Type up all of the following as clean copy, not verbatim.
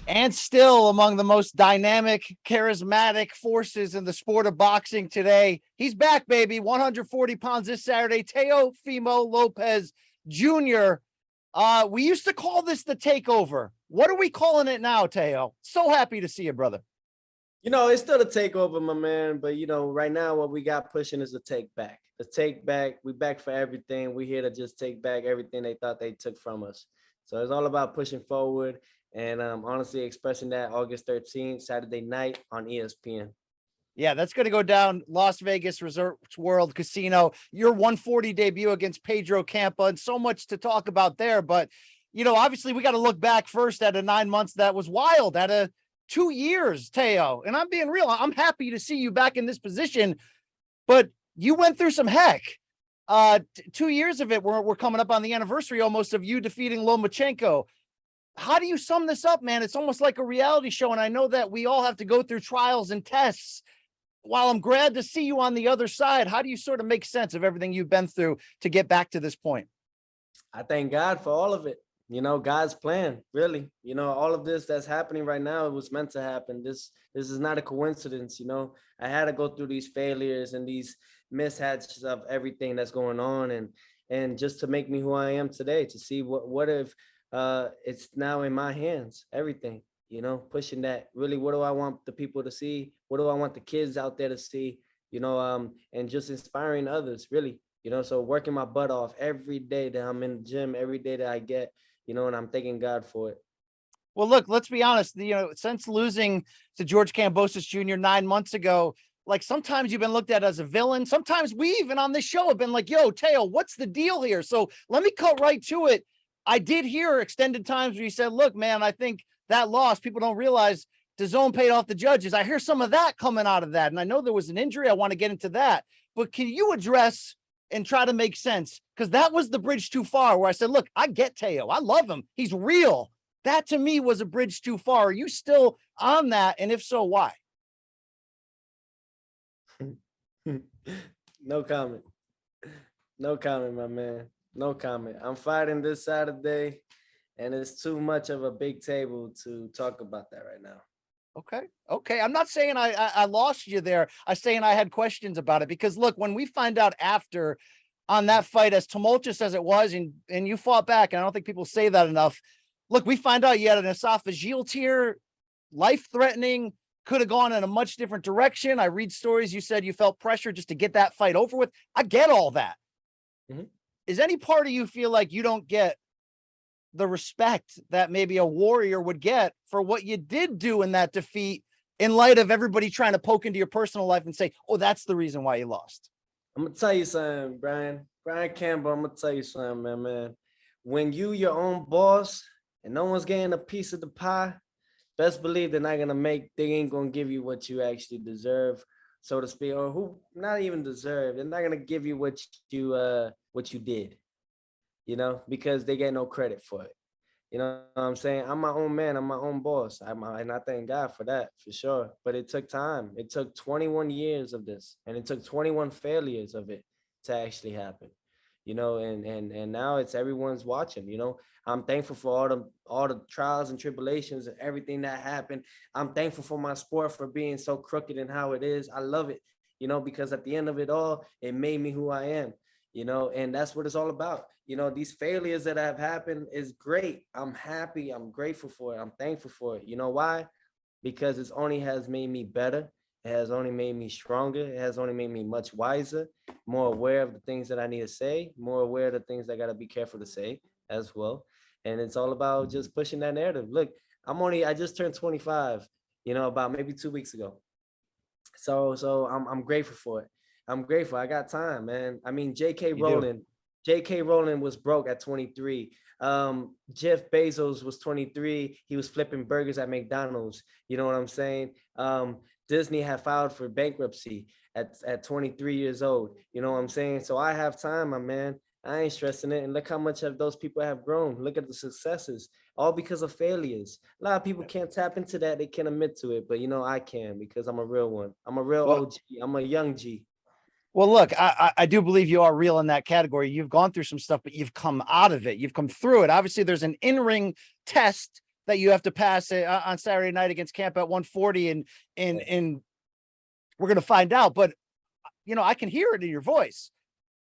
And still among the most dynamic, charismatic forces in the sport of boxing today. He's back, baby. 140 pounds this Saturday. Teofimo Lopez Jr. We used to call this the takeover. What are we calling it now, Teo? So happy to see you, brother. It's still a takeover, my man. But, right now what we got pushing is the take back. The take back. We back for everything. We're here to just take back everything they thought they took from us. So it's all about pushing forward and honestly expressing that August 13th, Saturday night on ESPN. Yeah, that's going to go down Las Vegas Resorts World Casino. Your 140 debut against Pedro Campa, and so much to talk about there. But, obviously we got to look back first at a 9 months that was wild, at a 2 years, Teo. And I'm being real. I'm happy to see you back in this position, but you went through some heck. 2 years of it, we're coming up on the anniversary almost of you defeating Lomachenko. How do you sum this up, man? It's almost like a reality show. And I know that we all have to go through trials and tests. While I'm glad to see you on the other side, how do you sort of make sense of everything you've been through to get back to this point? I thank God for all of it. God's plan, really. All of this that's happening right now, it was meant to happen. This is not a coincidence. I had to go through these failures and these mishaps of everything that's going on, and just to make me who I am today, to see what if it's now in my hands, everything. Pushing that. Really, what do I want the people to see? What do I want the kids out there to see? And just inspiring others, really. So working my butt off every day that I'm in the gym, every day that I get, and I'm thanking God for it. Well, look, let's be honest. Since losing to George Kambosos Jr. 9 months ago, like sometimes you've been looked at as a villain. Sometimes we even on this show have been like, yo, Teo, what's the deal here? So let me cut right to it. I did hear extended times where you said, look, man, I think that loss, people don't realize DAZN paid off the judges. I hear some of that coming out of that. And I know there was an injury. I want to get into that. But can you address and try to make sense? Because that was the bridge too far where I said, look, I get Teo. I love him. He's real. That to me was a bridge too far. Are you still on that? And if so, why? No comment. No comment, my man. No comment. I'm fighting this Saturday, and it's too much of a big table to talk about that right now. Okay. I'm not saying I lost you there. I'm saying I had questions about it because look, when we find out after on that fight, as tumultuous as it was, and you fought back, and I don't think people say that enough. Look, we find out you had an esophageal tear, life-threatening, could have gone in a much different direction. I read stories. You said you felt pressure just to get that fight over with. I get all that. Mm-hmm. Is any part of you feel like you don't get the respect that maybe a warrior would get for what you did do in that defeat in light of everybody trying to poke into your personal life and say, oh, that's the reason why you lost? I'm going to tell you something, Brian Campbell. I'm going to tell you something, man. When you your own boss and no one's getting a piece of the pie, best believe they ain't going to give you what you actually deserve, so to speak, or who not even deserve. They're not going to give you what you did, because they get no credit for it. You know what I'm saying? I'm my own man. I'm my own boss. And I thank God for that, for sure. But it took time. It took 21 years of this, and it took 21 failures of it to actually happen. And now it's everyone's watching. I'm thankful for all the trials and tribulations and everything that happened. I'm thankful for my sport for being so crooked and how it is. I love it, because at the end of it all, it made me who I am. And that's what it's all about. These failures that have happened is great. I'm happy. I'm grateful for it. I'm thankful for it. You know why? Because it only has made me better. It has only made me stronger. It has only made me much wiser, more aware of the things that I need to say, more aware of the things I got to be careful to say as well. And it's all about just pushing that narrative. Look, I just turned 25, about maybe 2 weeks ago. So I'm grateful for it. I'm grateful. I got time, man. I mean, J.K. Rowling was broke at 23. Jeff Bezos was 23. He was flipping burgers at McDonald's. You know what I'm saying? Disney had filed for bankruptcy at 23 years old. You know what I'm saying? So I have time, my man. I ain't stressing it. And look how much of those people have grown. Look at the successes, all because of failures. A lot of people can't tap into that. They can't admit to it. But, I can, because I'm a real one. I'm a real OG. I'm a young G. Well, look, I do believe you are real in that category. You've gone through some stuff, but you've come out of it. You've come through it. Obviously, there's an in-ring test that you have to pass on Saturday night against Camp at 140, and we're gonna find out. But I can hear it in your voice.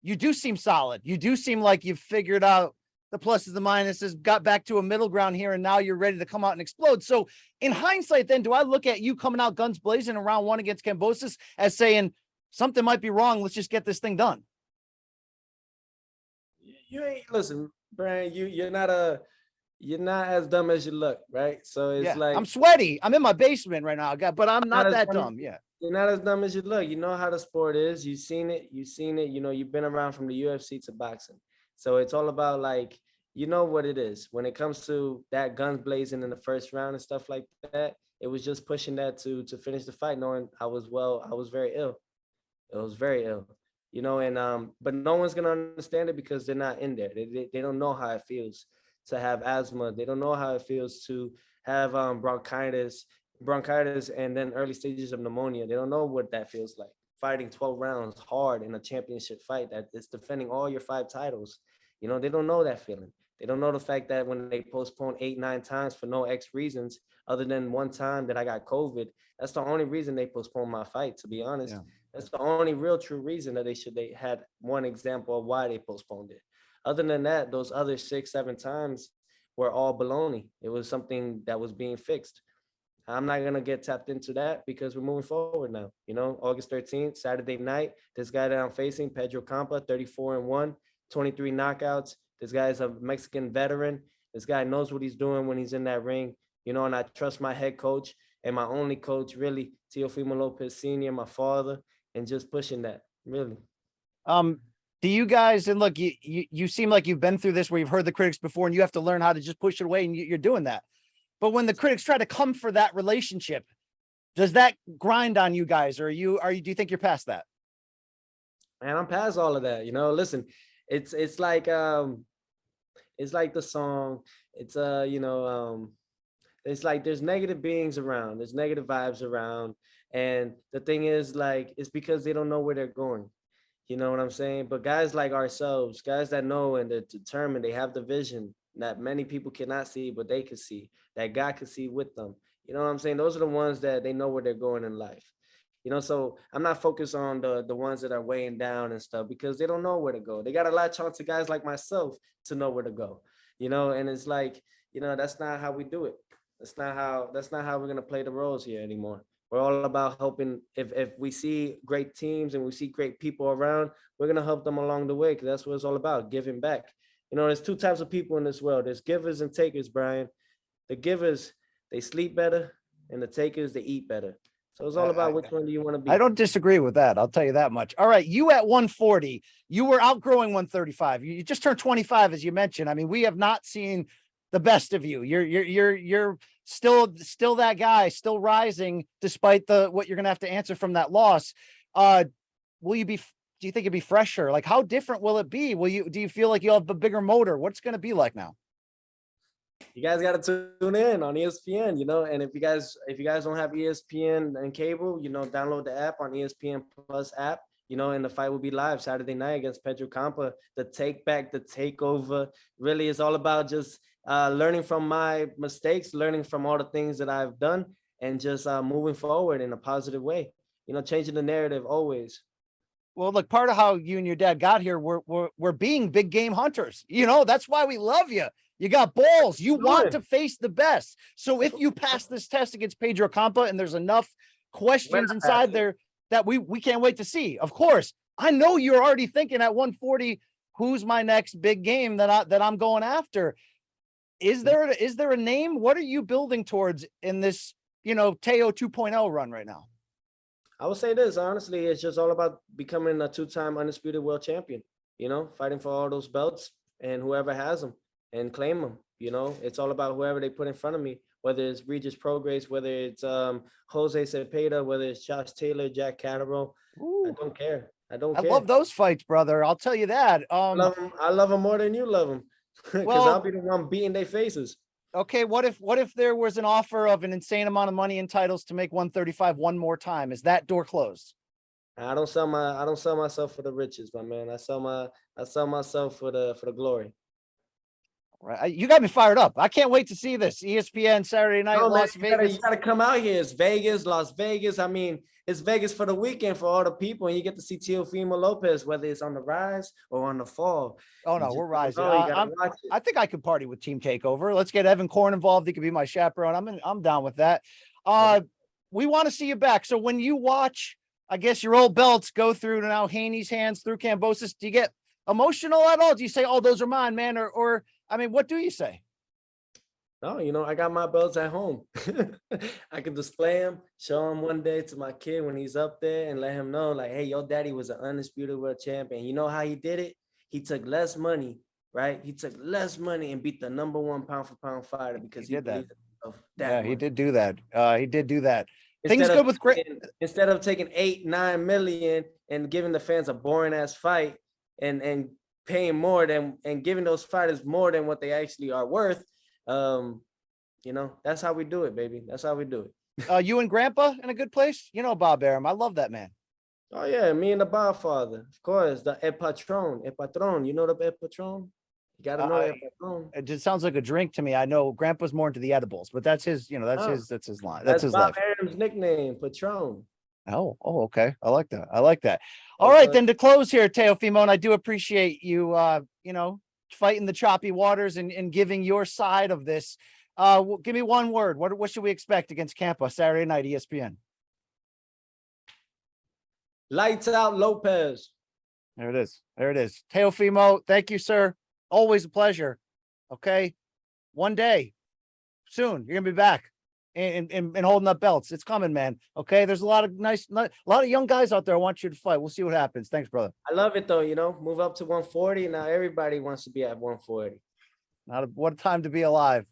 You do seem solid. You do seem like you've figured out the pluses, the minuses, got back to a middle ground here, and now you're ready to come out and explode. So in hindsight, then, do I look at you coming out guns blazing in round 1 against Kambosos as saying something might be wrong? Let's just get this thing done. You ain't listen, Brian. You're not as dumb as you look, right? So it's like I'm sweaty. I'm in my basement right now, but I'm not that dumb. Yeah. You're not as dumb as you look. You know how the sport is. You've seen it. You've been around from the UFC to boxing. So it's all about like, what it is. When it comes to that guns blazing in the first round and stuff like that, it was just pushing that to finish the fight, knowing I was very ill. It was very ill, but no one's gonna understand it because they're not in there. They don't know how it feels to have asthma. They don't know how it feels to have bronchitis, and then early stages of pneumonia. They don't know what that feels like. Fighting 12 rounds hard in a championship fight that is defending all your 5 titles. They don't know that feeling. They don't know the fact that when they postpone 8, 9 times for no X reasons, other than one time that I got COVID, that's the only reason they postponed my fight, to be honest. Yeah. That's the only real true reason that they had one example of why they postponed it. Other than that, those other 6, 7 times were all baloney. It was something that was being fixed. I'm not going to get tapped into that because we're moving forward now. August 13th, Saturday night, this guy that I'm facing, Pedro Campa, 34-1, 23 knockouts. This guy is a Mexican veteran. This guy knows what he's doing when he's in that ring, and I trust my head coach and my only coach, really, Teofimo Lopez Jr., my father, and just pushing that, really. Do you guys, and look, you seem like you've been through this where you've heard the critics before and you have to learn how to just push it away, and you're doing that. But when the critics try to come for that relationship, does that grind on you guys, or do you think you're past that? Man, I'm past all of that. Listen, it's like the song. It's it's like there's negative beings around, there's negative vibes around, and the thing is, like, it's because they don't know where they're going. You know what I'm saying? But guys like ourselves, guys that know and they're determined, they have the vision that many people cannot see, but they can see, that God can see with them. You know what I'm saying? Those are the ones that they know where they're going in life. So I'm not focused on the ones that are weighing down and stuff because they don't know where to go. They got to latch on to guys like myself to know where to go, and it's like, that's not how we do it. That's not how we're going to play the roles here anymore. We're all about helping. If we see great teams and we see great people around, we're going to help them along the way because that's what it's all about, giving back. There's 2 types of people in this world. There's givers and takers, Brian. The givers, they sleep better, and the takers, they eat better. So it's all about which one do you want to be. I don't disagree with that. I'll tell you that much. All right. You at 140, you were outgrowing 135. You just turned 25, as you mentioned. I mean, we have not seen the best of you. You're still that guy, still rising despite what you're going to have to answer from that loss. Do you think it'd be fresher? Like, how different will it be? Do you feel like you'll have a bigger motor? What's it going to be like now? You guys got to tune in on ESPN, and if you guys don't have ESPN and cable, download the app on ESPN Plus app, and the fight will be live Saturday night against Pedro Campa. The take back, the takeover, really is all about just learning from my mistakes, learning from all the things that I've done, and just moving forward in a positive way, changing the narrative always. Well, look, part of how you and your dad got here, we're being big game hunters. That's why we love you. You got balls. You want to face the best. So if you pass this test against Pedro Campa and there's enough questions inside there that we can't wait to see. Of course, I know you're already thinking at 140, who's my next big game that I'm going after. Is there a name? What are you building towards in this, Teo 2.0 run right now? I would say this, honestly, it's just all about becoming a 2-time undisputed world champion, fighting for all those belts and whoever has them and claim them. It's all about whoever they put in front of me, whether it's Regis Prograis, whether it's Jose Cepeda, whether it's Josh Taylor, Jack Catterall. I don't care. I love those fights, brother. I'll tell you that. I love them more than you love them because I'll be the one beating their faces. Okay, what if there was an offer of an insane amount of money and titles to make 135 one more time? Is that door closed? I don't sell myself for the riches, my man. I sell myself for the glory. Right. You got me fired up. I can't wait to see this. ESPN Saturday night, No, man, Las Vegas. you gotta come out here. It's Vegas, Las Vegas. I mean, it's Vegas for the weekend for all the people, and you get to see Teofimo Lopez, whether it's on the rise or on the fall. Oh You no, just we're don't rising. know. You gotta watch it. I think I could party with Team Takeover. Let's get Evan Korn involved. He could be my chaperone. I'm down with that. We want to see you back. So when you watch, I guess your old belts go through now Haney's hands through Kambosos, do you get emotional at all? Do you say, "Oh, those are mine, man," or I mean, what do you say? No, I got my belts at home. I can display them, show them one day to my kid when he's up there, and let him know, like, hey, your daddy was an undisputed world champion. You know how he did it? He took less money, right? He took less money and beat the #1 pound for pound fighter because he did that. believed in himself that Yeah, he much. did do that. He did do that. Things Instead good of with great. instead of taking 8-9 million and giving the fans a boring ass fight and paying more than and giving those fighters more than what they actually are worth. That's how we do it, baby. That's how we do it. You and Grandpa in a good place. You know Bob Arum. I love that man. Oh yeah, me and the Godfather, of course. The El Patron. You know the El Patron? You gotta know El Patron. It just sounds like a drink to me. I know Grandpa's more into the edibles, but that's his. That's his line. That's his Bob life. Arum's nickname, Patron. Oh, okay. I like that. All right, then to close here, Teofimo, and I do appreciate you, fighting the choppy waters and giving your side of this. Give me one word. What should we expect against Campa Saturday night, ESPN? Lights out, Lopez. There it is. Teofimo, thank you, sir. Always a pleasure. Okay. One day soon, you're gonna be back and holding up belts. It's coming, man. Okay. There's a lot of young guys out there. I want you to fight. We'll see what happens. Thanks, brother. I love it though, move up to 140. Now everybody wants to be at 140. What a time to be alive.